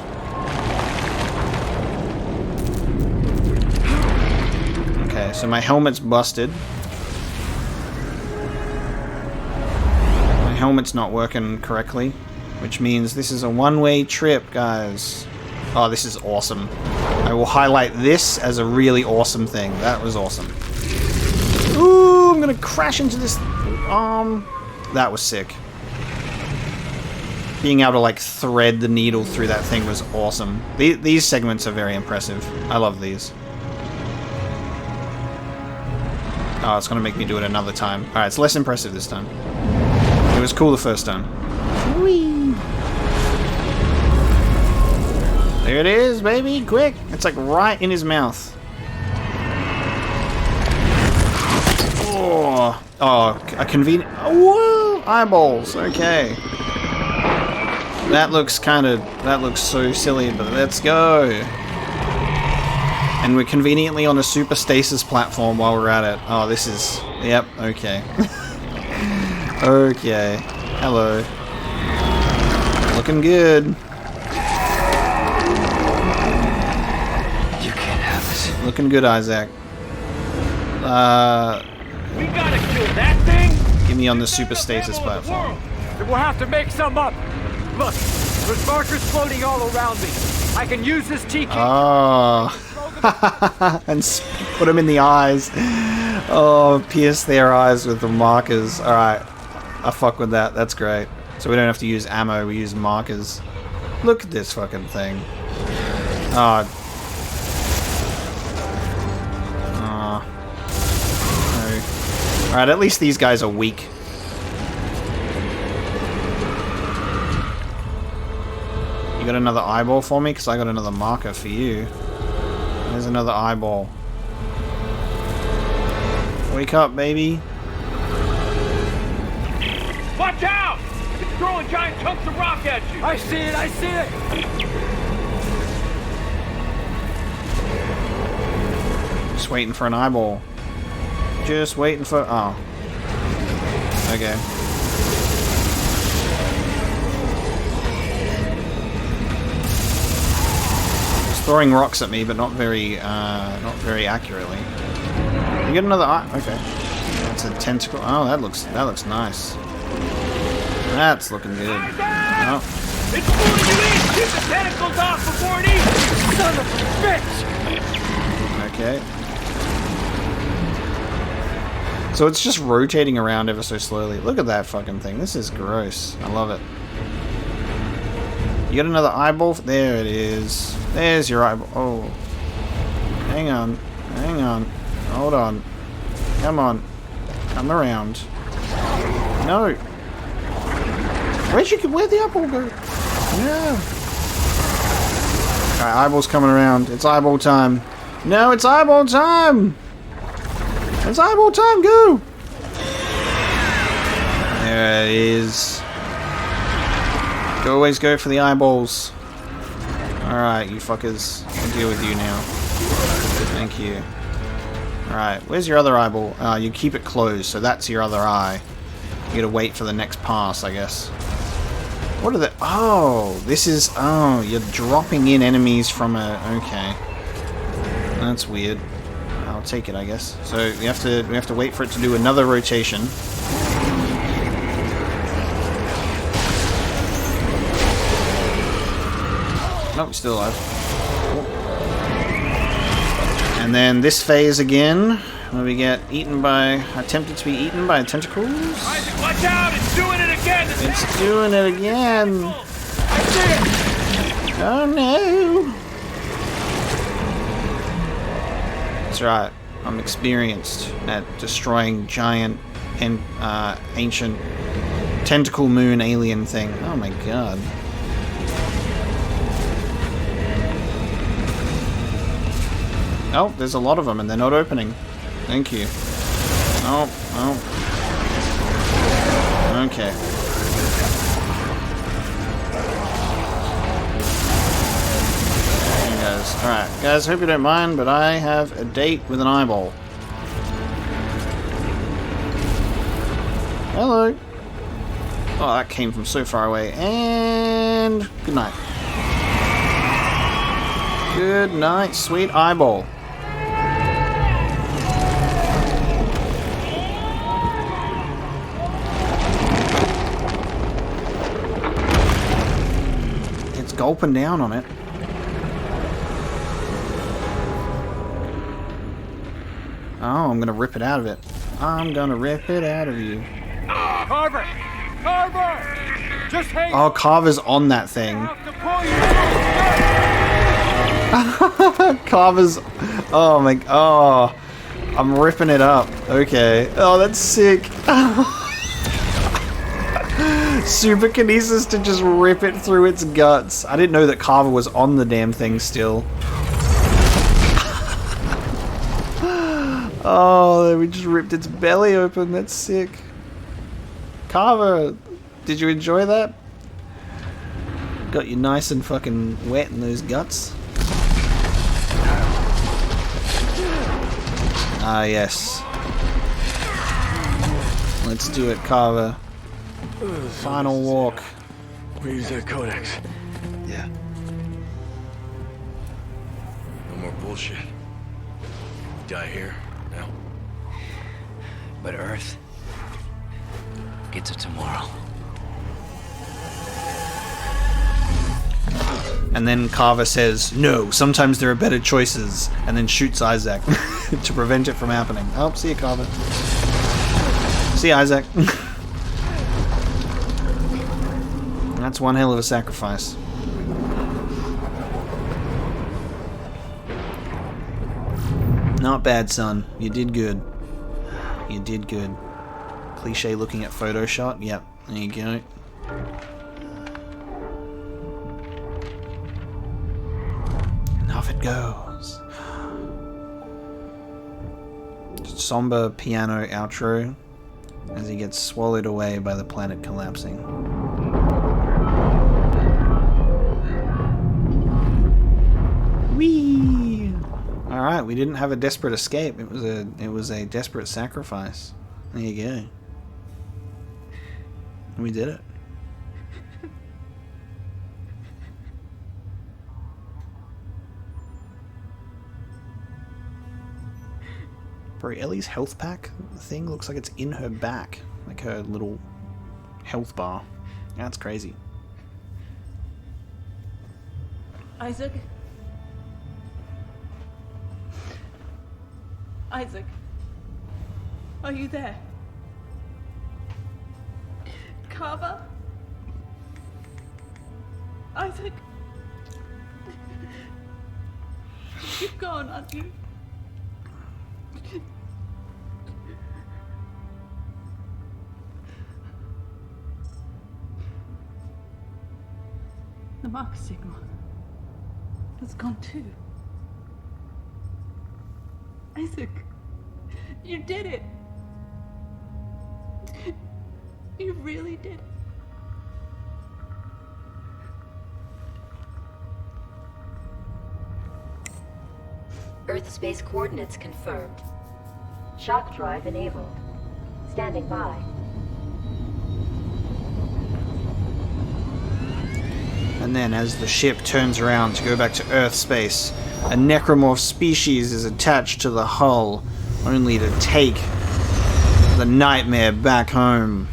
Okay, so my helmet's busted. My helmet's not working correctly, which means this is a one-way trip, guys. Oh, this is awesome. I will highlight this as a really awesome thing. That was awesome. Ooh, I'm gonna crash into this arm. That was sick. Being able to, like, thread the needle through that thing was awesome. These segments are very impressive. I love these. Oh, it's gonna make me do it another time. Alright, it's less impressive this time. It was cool the first time. Whee! There it is, baby! Quick! It's like right in his mouth. Oh, a convenient... Whoa! Eyeballs! Okay. That looks so silly, but let's go! And we're conveniently on a super stasis platform while we're at it. Oh, this is... Yep, okay. Okay. Hello. Looking good. You can't have this. Looking good, Isaac. We gotta kill that thing! Get me on the super stasis platform. We'll have to make some up. Look, there's markers floating all around me. I can use this TK. Oh. And put them in the eyes. Oh, pierce their eyes with the markers. Alright. I fuck with that. That's great. So we don't have to use ammo, we use markers. Look at this fucking thing. Oh. Oh. No. Alright, at least these guys are weak. You got another eyeball for me? Because I got another marker for you. There's another eyeball. Wake up, baby. Watch out! It's throwing giant chunks of rock at you! I see it, I see it! Just waiting for an eyeball. Just waiting for... Oh. Okay. It's throwing rocks at me, but not very accurately. You get another eye? Okay. That's a tentacle. Oh, that looks nice. That's looking good. Oh. It's pulling you in! Keep the tentacles off before it eats! Son of a bitch! Okay. So it's just rotating around ever so slowly. Look at that fucking thing. This is gross. I love it. You got another eyeball? There it is. There's your eyeball. Oh. Hang on. Hang on. Hold on. Come on. Come around. No. Where'd the eyeball go? No. Alright, eyeball's coming around. It's eyeball time. No, it's eyeball time! It's eyeball time, go! There it is. Always go for the eyeballs. Alright, you fuckers. I'll deal with you now. Thank you. Alright, where's your other eyeball? You keep it closed, so that's your other eye. You gotta wait for the next pass, I guess. What are the... Oh, this is... Oh, you're dropping in enemies from a... Okay. That's weird. I'll take it, I guess. So we have to wait for it to do another rotation. Nope, still alive. And then this phase again, where we get eaten by... Attempted to be eaten by tentacles. Isaac, watch out! It's doing it again! It's doing it again! Oh no! That's right. I'm experienced at destroying giant and ancient tentacle moon alien thing. Oh my god. Oh, there's a lot of them and they're not opening. Thank you. Oh, oh. Okay. There goes. Alright, guys, hope you don't mind, but I have a date with an eyeball. Hello. Oh, that came from so far away. And good night. Good night, sweet eyeball. It's gulping down on it. Oh, I'm gonna rip it out of it. I'm gonna rip it out of you. Carver! Carver! Just hang Oh, Carver's on that thing. Carver's... Oh my... Oh. I'm ripping it up. Okay. Oh, that's sick. Superkinesis to just rip it through its guts. I didn't know that Carver was on the damn thing still. Oh, we just ripped its belly open. That's sick. Carver, did you enjoy that? Got you nice and fucking wet in those guts. Ah, yes. Let's do it, Carver. Final walk. We use that codex. Yeah. No more bullshit. Die here, now. But Earth gets it tomorrow. And then Carver says, no, sometimes there are better choices, and then shoots Isaac to prevent it from happening. Oh, see you, Carver. See you, Isaac. That's one hell of a sacrifice. Not bad, son. You did good. You did good. Cliche looking at Photoshop. Yep, there you go. And off it goes. Somber piano outro as he gets swallowed away by the planet collapsing. Whee! Alright, we didn't have a desperate escape. It was a desperate sacrifice. There you go. We did it. Bro, Ellie's health pack thing looks like it's in her back. Like her little health bar. That's crazy. Isaac? Isaac? Are you there? Carver? Isaac? You've gone, aren't you? The mark signal has gone too. Isaac, you did it. You really did it. Earth space coordinates confirmed. Shock drive enabled. Standing by. And then as the ship turns around to go back to Earth space, a necromorph species is attached to the hull, only to take the nightmare back home.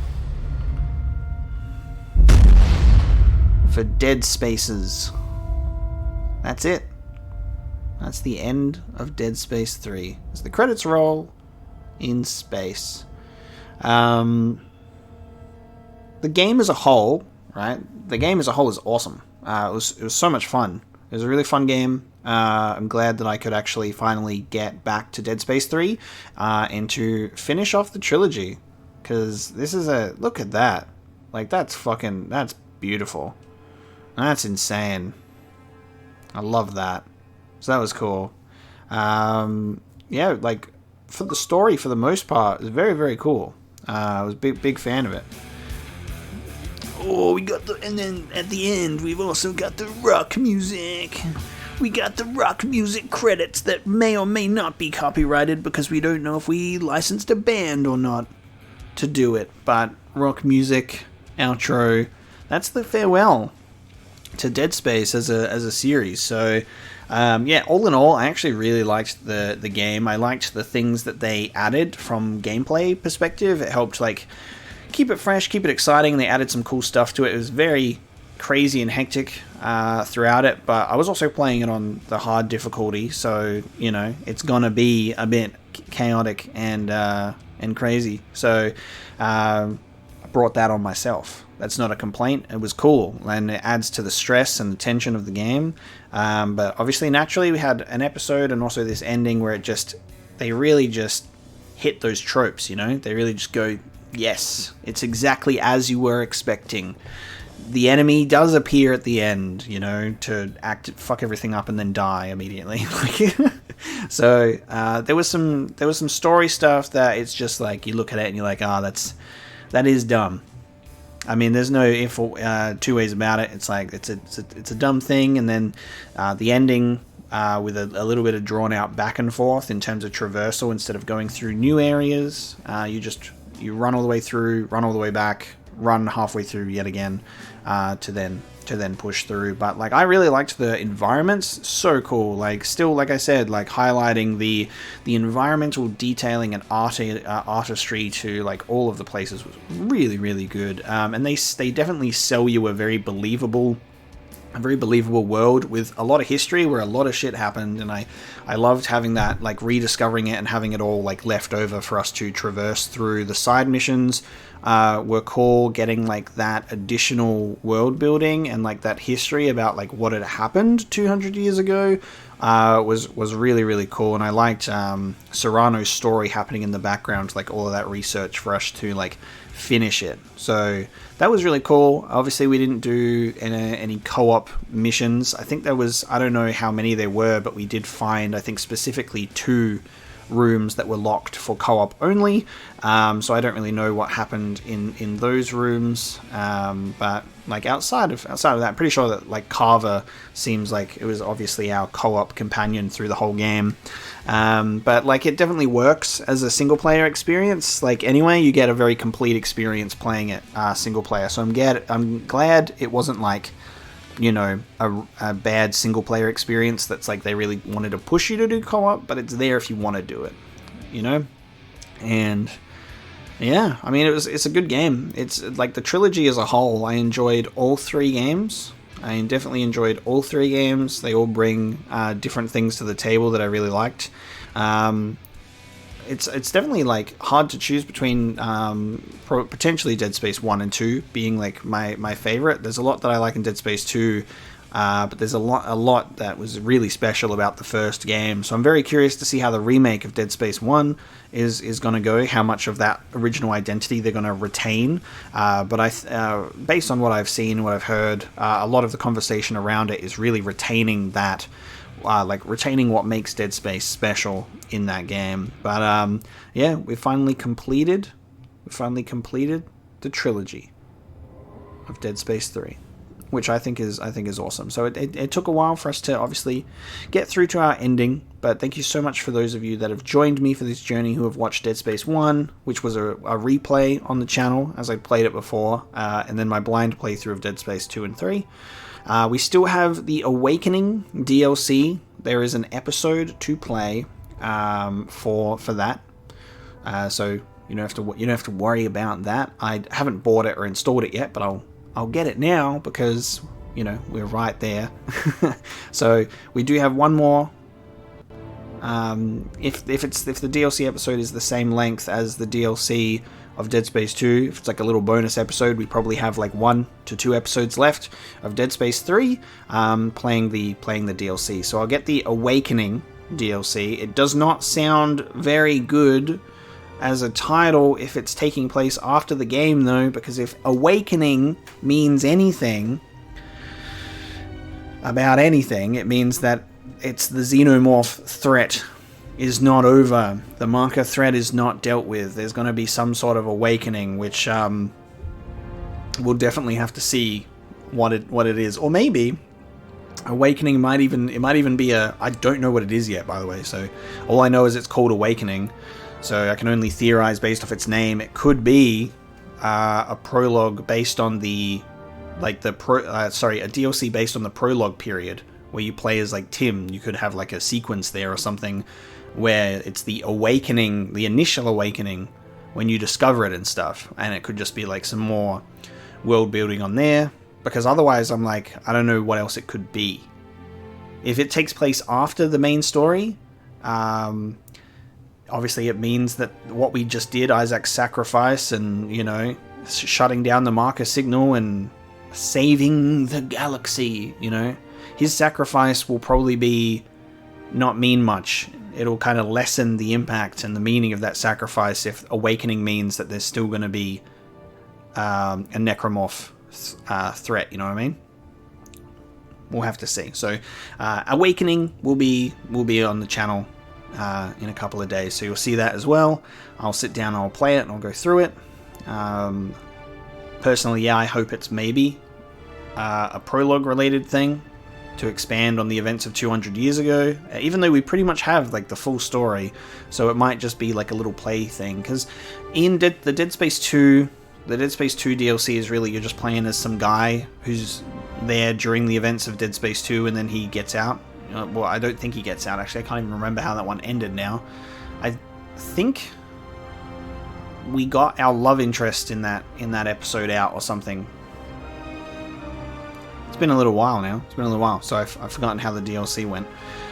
For Dead Spaces. That's it. That's the end of Dead Space 3. As the credits roll in space. The game as a whole, right? The game as a whole is awesome. It was so much fun. It was a really fun game. I'm glad that I could actually finally get back to Dead Space 3 and to finish off the trilogy. Because this is look at that. Like, that's beautiful. That's insane. I love that. So that was cool. Yeah, like, for the story, for the most part, it was very, very cool. I was a big fan of it. Oh, we got and then at the end, we've also got the rock music. We got the rock music credits that may or may not be copyrighted because we don't know if we licensed a band or not to do it. But rock music, outro, that's the farewell to Dead Space as a series. So, yeah, all in all, I actually really liked the game. I liked the things that they added from gameplay perspective. It helped, like, keep it fresh, keep it exciting. They added some cool stuff to it. It was very crazy and hectic throughout it, but I was also playing it on the hard difficulty, so, you know, it's gonna be a bit chaotic and crazy. So I brought that on myself. That's not a complaint. It was cool, and it adds to the stress and the tension of the game. But obviously, naturally, we had an episode and also this ending where they really just hit those tropes, you know? They really just go, yes, it's exactly as you were expecting. The enemy does appear at the end, you know, to fuck everything up and then die immediately. So there was some story stuff that it's just like you look at it and you're like, that is dumb. I mean, there's no two ways about it. It's like it's a dumb thing, and then the ending with a little bit of drawn out back and forth in terms of traversal instead of going through new areas. You run all the way through, run all the way back, run halfway through yet again, to then push through. But like, I really liked the environments. So cool. Like, still, like I said, like highlighting the environmental detailing and artistry to like all of the places was really, really good. And they definitely sell you a very believable world with a lot of history where a lot of shit happened, and I loved having that, like rediscovering it and having it all like left over for us to traverse through. The side missions were cool, getting like that additional world building and like that history about like what had happened 200 years ago was really, really cool. And I liked Serrano's story happening in the background, like all of that research for us to like finish it. So that was really cool. Obviously, we didn't do any co-op missions. I think there was, I don't know how many there were, but we did find, I think, specifically 2 rooms that were locked for co-op only. So I don't really know what happened in those rooms. But like outside of that, I'm pretty sure that like Carver seems like it was obviously our co-op companion through the whole game. But like, it definitely works as a single player experience. Like, anyway, you get a very complete experience playing it single player. So I'm glad it wasn't like, you know, a bad single player experience that's like they really wanted to push you to do co-op, but it's there if you want to do it, you know? And yeah, I mean, it's a good game. It's like the trilogy as a whole. I enjoyed all 3 games. I definitely enjoyed all 3 games. They all bring different things to the table that I really liked. It's definitely like hard to choose between potentially Dead Space 1 and 2 being like my favorite. There's a lot that I like in Dead Space 2, but there's a lot that was really special about the first game. So I'm very curious to see how the remake of Dead Space 1 is going to go, how much of that original identity they're going to retain. But based on what I've seen, what I've heard, a lot of the conversation around it is really retaining that. Like retaining what makes Dead Space special in that game. But yeah, we finally completed the trilogy of Dead Space 3. which I think is awesome. So it took a while for us to obviously get through to our ending, but thank you so much for those of you that have joined me for this journey who have watched Dead Space 1, which was a replay on the channel as I played it before, and then my blind playthrough of Dead Space 2 and 3. We still have the Awakening DLC. There is an episode to play for that, so you don't have to worry about that. I haven't bought it or installed it yet, but I'll get it now because, you know, we're right there. So we do have one more. If the DLC episode is the same length as the DLC of Dead Space 2, if it's like a little bonus episode, we probably have like 1 to 2 episodes left of Dead Space 3 playing the DLC. So I'll get the Awakening DLC. It does not sound very good as a title if it's taking place after the game, though, because if Awakening means anything about anything, it means that it's the xenomorph threat is not over. The marker threat is not dealt with. There's going to be some sort of awakening, which we'll definitely have to see what it is. Or maybe Awakening might even be a... I don't know what it is yet, by the way, so all I know is it's called Awakening. So I can only theorize based off its name. It could be a prologue based on a DLC based on the prologue period, where you play as like Tim. You could have like a sequence there or something where it's the awakening, the initial awakening, when you discover it and stuff. And it could just be like some more world building on there, because otherwise I'm like, I don't know what else it could be. If it takes place after the main story, obviously it means that what we just did, Isaac's sacrifice and, you know, shutting down the marker signal and saving the galaxy, you know, his sacrifice will probably not mean much. It'll kind of lessen the impact and the meaning of that sacrifice if Awakening means that there's still going to be a necromorph threat, you know what I mean? We'll have to see. So Awakening will be on the channel in a couple of days, so you'll see that as well. I'll sit down and I'll play it and I'll go through it. Personally, yeah, I hope it's maybe a prologue related thing to expand on the events of 200 years ago, even though we pretty much have like the full story, so it might just be like a little play thing, because in the Dead Space 2 DLC is really you're just playing as some guy who's there during the events of Dead Space 2 and then he gets out. Well, I don't think he gets out, actually. I can't even remember how that one ended now. I think we got our love interest in that episode out or something. It's been a little while now. So I've forgotten how the DLC went.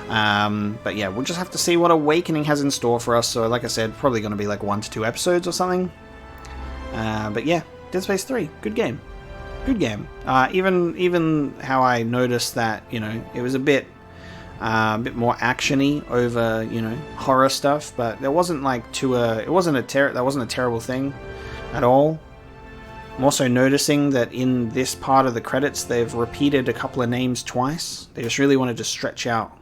But yeah, we'll just have to see what Awakening has in store for us. So like I said, probably going to be like 1 to 2 episodes or something. But yeah, Dead Space 3, good game. Even how I noticed that, you know, it was a bit more actiony over, you know, horror stuff, but there wasn't like that wasn't a terrible thing at all. I'm also noticing that in this part of the credits they've repeated a couple of names twice. They just really wanted to stretch out.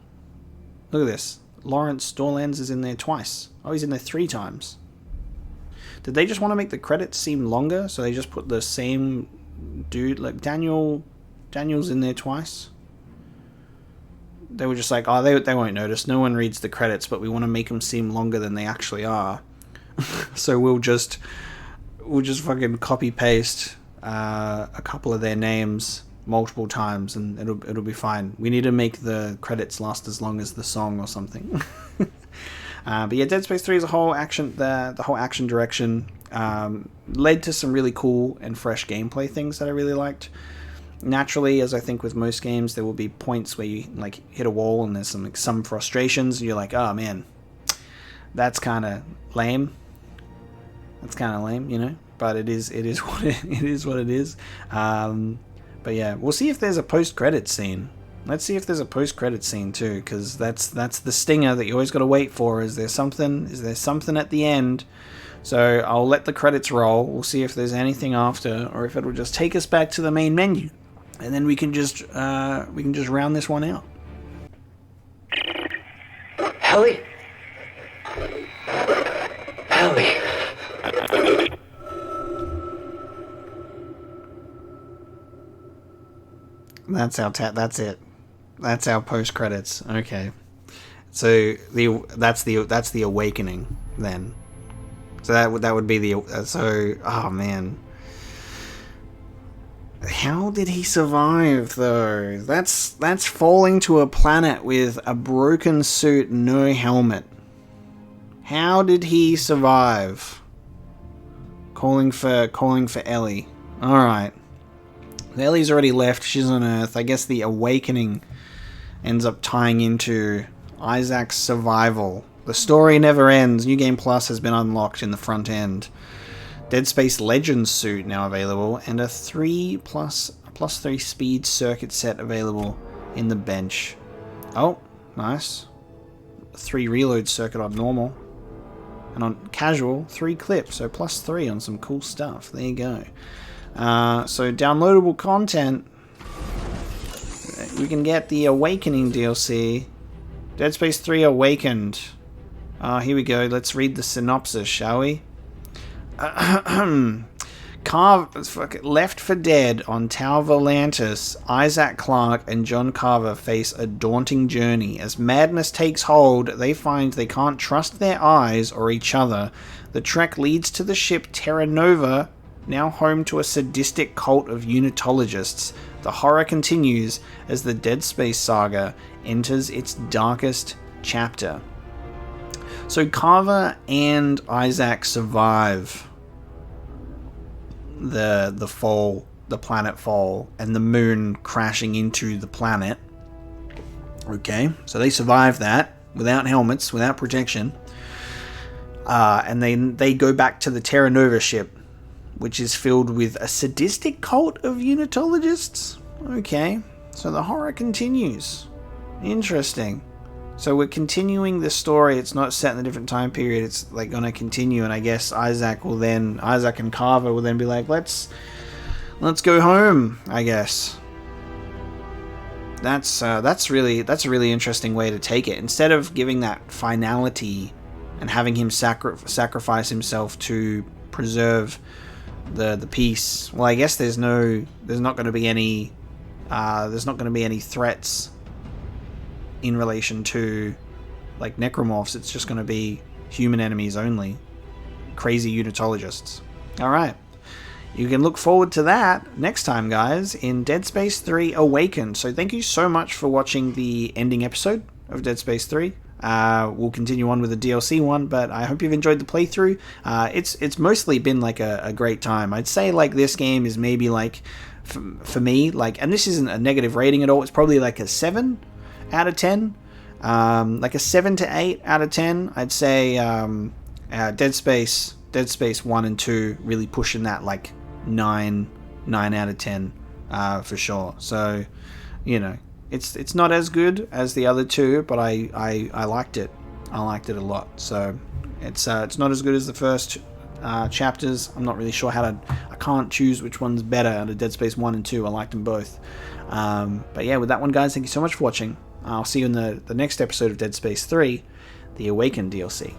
Look at this. Lawrence Dorlands is in there twice. Oh, he's in there 3 times. Did they just want to make the credits seem longer, so they just put the same dude, like Daniel's in there twice? They were just like, oh, they won't notice. No one reads the credits, but we want to make them seem longer than they actually are. So we'll just fucking copy paste a couple of their names multiple times, and it'll be fine. We need to make the credits last as long as the song or something. But yeah, Dead Space 3 as a whole action, the whole action direction led to some really cool and fresh gameplay things that I really liked. Naturally, as I think with most games, there will be points where you like hit a wall and there's some frustrations, and you're like, oh man, that's kind of lame. You know. But it is what it is. But yeah, we'll see if there's a post-credit scene. Let's see if there's a post-credit scene too, because that's the stinger that you always got to wait for. Is there something at the end? So I'll let the credits roll. We'll see if there's anything after, or if it'll just take us back to the main menu, and then we can just round this one out. Ellie. That's our that's it. That's our post credits. Okay. So that's the awakening then. So that would be the oh man. How did he survive though? That's falling to a planet with a broken suit, no helmet. How did he survive? Calling for Ellie. All right. Ellie's already left. She's on Earth. I guess the awakening ends up tying into Isaac's survival. The story never ends. New Game Plus has been unlocked in the front end. Dead Space Legends suit now available, and a 3+3 speed circuit set available in the bench. Oh, nice. 3 reload circuit on normal. And on casual, 3 clips, so +3 on some cool stuff. There you go. So downloadable content. We can get the Awakening DLC. Dead Space 3 Awakened. Here we go. Let's read the synopsis, shall we? Left for dead on Tau Volantis, Isaac Clarke and John Carver face a daunting journey. As madness takes hold, they find they can't trust their eyes or each other. The trek leads to the ship Terra Nova, now home to a sadistic cult of unitologists. The horror continues as the Dead Space saga enters its darkest chapter. So Carver and Isaac survive the fall, the planet fall, and the moon crashing into the planet. Okay, so they survive that without helmets, without protection, and then they go back to the Terra Nova ship, which is filled with a sadistic cult of unitologists. Okay, so the horror continues. Interesting. So we're continuing the story. It's not set in a different time period. It's like going to continue, and I guess Isaac and Carver will then be like, let's go home. I guess that's a really interesting way to take it. Instead of giving that finality and having him sacrifice himself to preserve the peace. Well, I guess there's not going to be any threats in relation to like necromorphs. It's just going to be human enemies only. Crazy unitologists. Alright. You can look forward to that next time, guys, in Dead Space 3 Awakened. So thank you so much for watching the ending episode of Dead Space 3. We'll continue on with the DLC one, but I hope you've enjoyed the playthrough. It's mostly been like a great time. I'd say like this game is maybe like, for me, like, and this isn't a negative rating at all, it's probably like a 7 out of 10, like a 7 to 8 out of 10. I'd say Dead Space 1 and 2 really pushing that like 9 out of 10 for sure. So, you know, it's not as good as the other two, but I liked it. I liked it a lot. So it's not as good as the first chapters. I'm not really sure I can't choose which one's better out of Dead Space 1 and 2. I liked them both. But yeah, with that one, guys, thank you so much for watching. I'll see you in the next episode of Dead Space 3, the Awakened DLC.